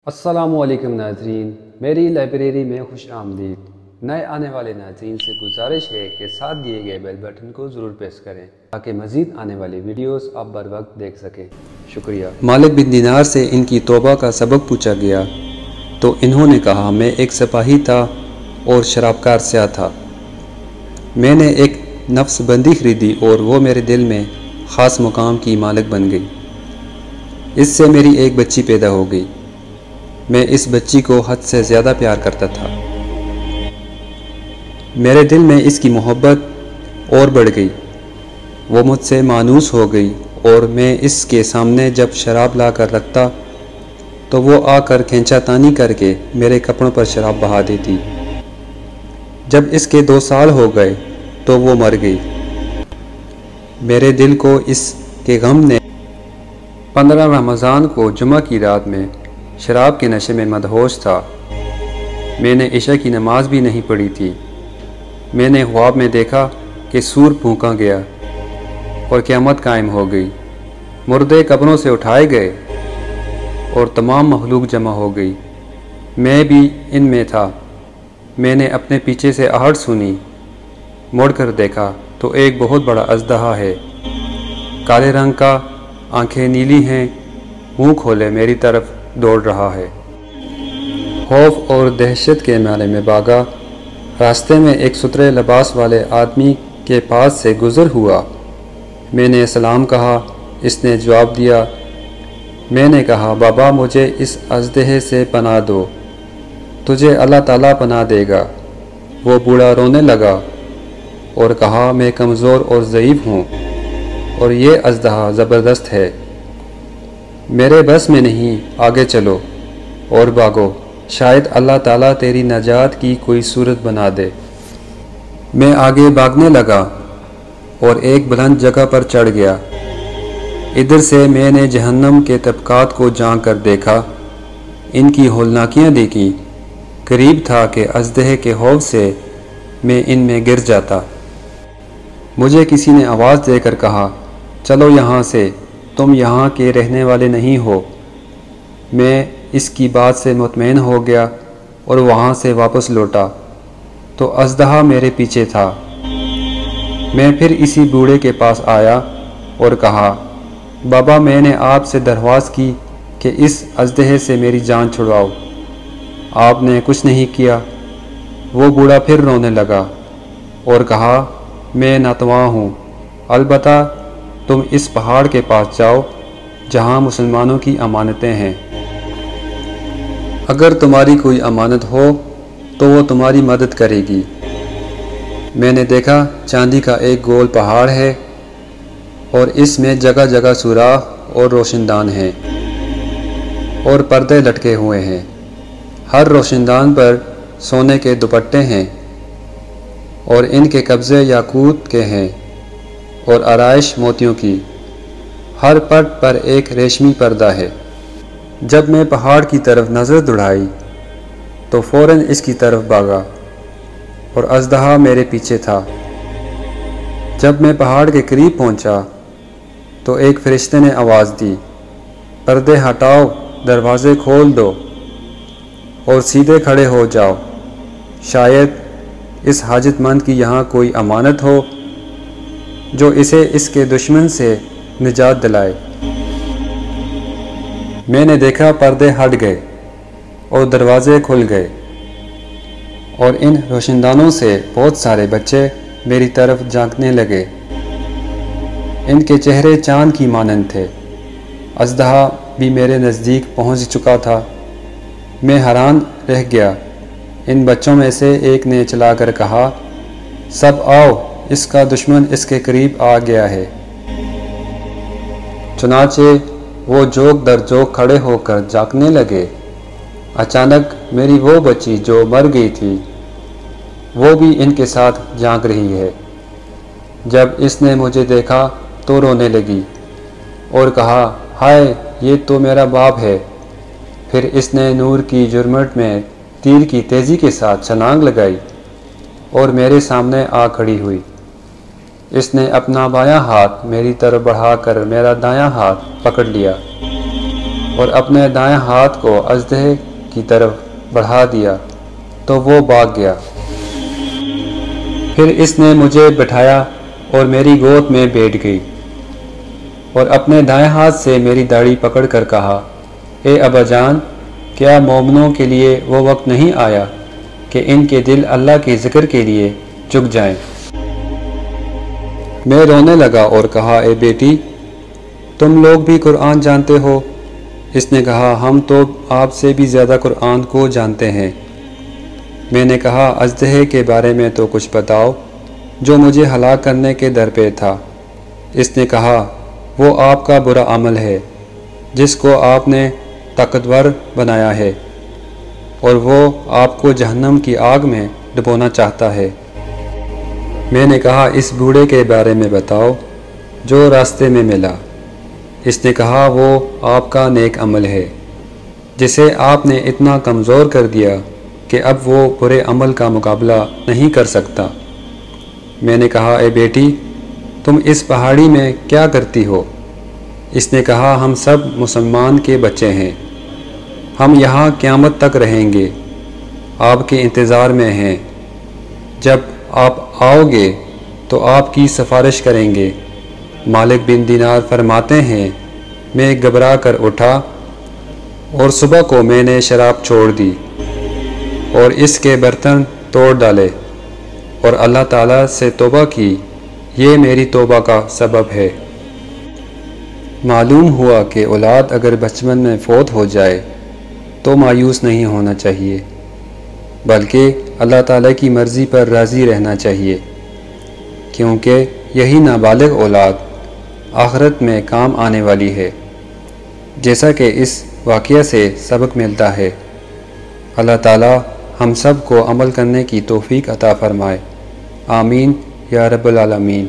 अस्सलामुअलैकुम नाज़रीन, मेरी लाइब्रेरी में खुश आमदीद। नए आने वाले नाज़रीन से गुजारिश है कि साथ दिए गए बेल बटन को ज़रूर प्रेस करें ताकि मज़ीद आने वाली वीडियोस आप बर वक्त देख सकें। शुक्रिया। मालिक बिन दीनार से इनकी तौबा का सबक पूछा गया तो इन्होंने कहा, मैं एक सिपाही था और शराबकार स्याह था। मैंने एक नफ्स बंदी खरीदी और वो मेरे दिल में ख़ास मुकाम की मालिक बन गई। इससे मेरी एक बच्ची पैदा हो गई। मैं इस बच्ची को हद से ज़्यादा प्यार करता था। मेरे दिल में इसकी मोहब्बत और बढ़ गई। वो मुझसे मानूस हो गई और मैं इसके सामने जब शराब ला कर रखता तो वो आकर खींचातानी करके मेरे कपड़ों पर शराब बहा देती। जब इसके 2 साल हो गए तो वो मर गई। मेरे दिल को इसके गम ने 15 रमज़ान को जुमा की रात में शराब के नशे में मदहोश था। मैंने इशा की नमाज भी नहीं पढ़ी थी। मैंने ख्वाब में देखा कि सूर फूंका गया और क़यामत कायम हो गई। मुर्दे कब्रों से उठाए गए और तमाम मखलूक जमा हो गई। मैं भी इनमें था। मैंने अपने पीछे से आहट सुनी। मुड़कर देखा तो एक बहुत बड़ा अजदहा है। काले रंग का, आंखें नीली हैं, मुंह खोले मेरी तरफ दौड़ रहा है। खौफ और दहशत के मारे में भागा। रास्ते में एक सुथरे लिबास वाले आदमी के पास से गुज़र हुआ। मैंने सलाम कहा। इसने जवाब दिया। मैंने कहा, बाबा मुझे इस अजदहे से पनाह दो, तुझे अल्लाह ताला पनाह देगा। वो बूढ़ा रोने लगा और कहा, मैं कमज़ोर और ज़ईफ़ हूँ और ये अजदहा ज़बरदस्त है। मेरे बस में नहीं, आगे चलो और भागो, शायद अल्लाह ताला तेरी नजात की कोई सूरत बना दे। मैं आगे भागने लगा और एक बुलंद जगह पर चढ़ गया। इधर से मैंने जहन्नम के तबकात को झांक कर देखा। इनकी होलनाकियाँ देखी। करीब था कि अजदहे के खौफ से मैं इनमें गिर जाता। मुझे किसी ने आवाज़ देकर कहा, चलो यहाँ से, तुम यहाँ के रहने वाले नहीं हो। मैं इसकी बात से मुतमईन हो गया और वहाँ से वापस लौटा तो अजदहा मेरे पीछे था। मैं फिर इसी बूढ़े के पास आया और कहा, बाबा मैंने आपसे दरख्वास्त की कि इस अजदहे से मेरी जान छुड़वाओ। आपने कुछ नहीं किया। वो बूढ़ा फिर रोने लगा और कहा, मैं नातवा हूँ, अलबत्ता तुम इस पहाड़ के पास जाओ जहाँ मुसलमानों की अमानतें हैं। अगर तुम्हारी कोई अमानत हो तो वो तुम्हारी मदद करेगी। मैंने देखा चांदी का एक गोल पहाड़ है और इसमें जगह जगह सुराख और रोशनदान हैं और पर्दे लटके हुए हैं। हर रोशनदान पर सोने के दुपट्टे हैं और इनके कब्ज़े याकूत के हैं और आराइश मोतियों की। हर पट पर एक रेशमी पर्दा है। जब मैं पहाड़ की तरफ नज़र दौड़ाई तो फ़ौरन इसकी तरफ भागा और अजदहा मेरे पीछे था। जब मैं पहाड़ के करीब पहुंचा तो एक फरिश्ते ने आवाज़ दी, पर्दे हटाओ, दरवाज़े खोल दो और सीधे खड़े हो जाओ। शायद इस हाजतमंद की यहाँ कोई अमानत हो जो इसे इसके दुश्मन से निजात दिलाए। मैंने देखा पर्दे हट गए और दरवाजे खुल गए और इन रोशनदानों से बहुत सारे बच्चे मेरी तरफ झांकने लगे। इनके चेहरे चांद की मानंद थे। अजदहा भी मेरे नज़दीक पहुंच चुका था। मैं हैरान रह गया। इन बच्चों में से एक ने चलाकर कहा, सब आओ, इसका दुश्मन इसके करीब आ गया है। चुनाचे वो जोक दर जोक खड़े होकर झांकने लगे। अचानक मेरी वो बच्ची जो मर गई थी वो भी इनके साथ झांक रही है। जब इसने मुझे देखा तो रोने लगी और कहा, हाय ये तो मेरा बाप है। फिर इसने नूर की जुर्मट में तीर की तेज़ी के साथ छलांग लगाई और मेरे सामने आ खड़ी हुई। इसने अपना बायां हाथ मेरी तरफ बढ़ाकर मेरा दायां हाथ पकड़ लिया اور اپنے دائیں ہاتھ کو اژدہے کی طرف بڑھا دیا تو وہ بھاگ گیا۔ پھر اس نے مجھے بٹھایا اور میری گود میں بیٹھ گئی اور اپنے دائیں ہاتھ سے میری داڑھی پکڑ کر کہا، اے ابا جان، کیا مومنوں کے لیے وہ وقت نہیں آیا کہ ان کے دل اللہ کے ذکر کے لیے جھک جائیں؟ میں رونے لگا اور کہا، اے بیٹی، تم لوگ بھی قرآن جانتے ہو؟ اس نے کہا، ہم تو آپ سے بھی زیادہ قرآن کو جانتے ہیں۔ میں نے کہا، اژدہے کے بارے میں تو کچھ بتاؤ جو مجھے ہلاک کرنے کے در پہ تھا۔ اس نے کہا، وہ آپ کا برا عمل ہے جس کو آپ نے طاقتور بنایا ہے، اور وہ آپ کو جہنم کی آگ میں ڈبونا چاہتا ہے۔ میں نے کہا، اس بوڑھے کے بارے میں بتاؤ جو راستے میں ملا۔ اس نے کہا، وہ آپ کا نیک عمل ہے جسے آپ نے اتنا کمزور کر دیا کہ اب وہ برے عمل کا مقابلہ نہیں کر سکتا۔ میں نے کہا، اے بیٹی، تم اس پہاڑی میں کیا کرتی ہو؟ اس نے کہا، ہم سب مسلمان کے بچے ہیں، ہم یہاں قیامت تک رہیں گے، آپ کے انتظار میں ہیں۔ جب آپ آؤ گے تو آپ کی سفارش کریں گے۔ مالک بن دینار فرماتے ہیں، میں گھبرا کر اٹھا اور صبح کو میں نے شراب چھوڑ دی اور اس کے برتن توڑ ڈالے اور اللہ تعالیٰ سے توبہ کی، یہ میری توبہ کا سبب ہے۔ معلوم ہوا کہ اولاد اگر بچپن میں فوت ہو جائے تو مایوس نہیں ہونا چاہیے، بلکہ اللہ تعالیٰ کی مرضی پر راضی رہنا چاہیے، کیونکہ یہی نابالغ اولاد آخرت میں کام آنے والی ہے، جیسا کہ اس واقعہ سے سبق ملتا ہے۔ اللہ تعالیٰ ہم سب کو عمل کرنے کی توفیق عطا فرمائے، آمین یا رب العالمین۔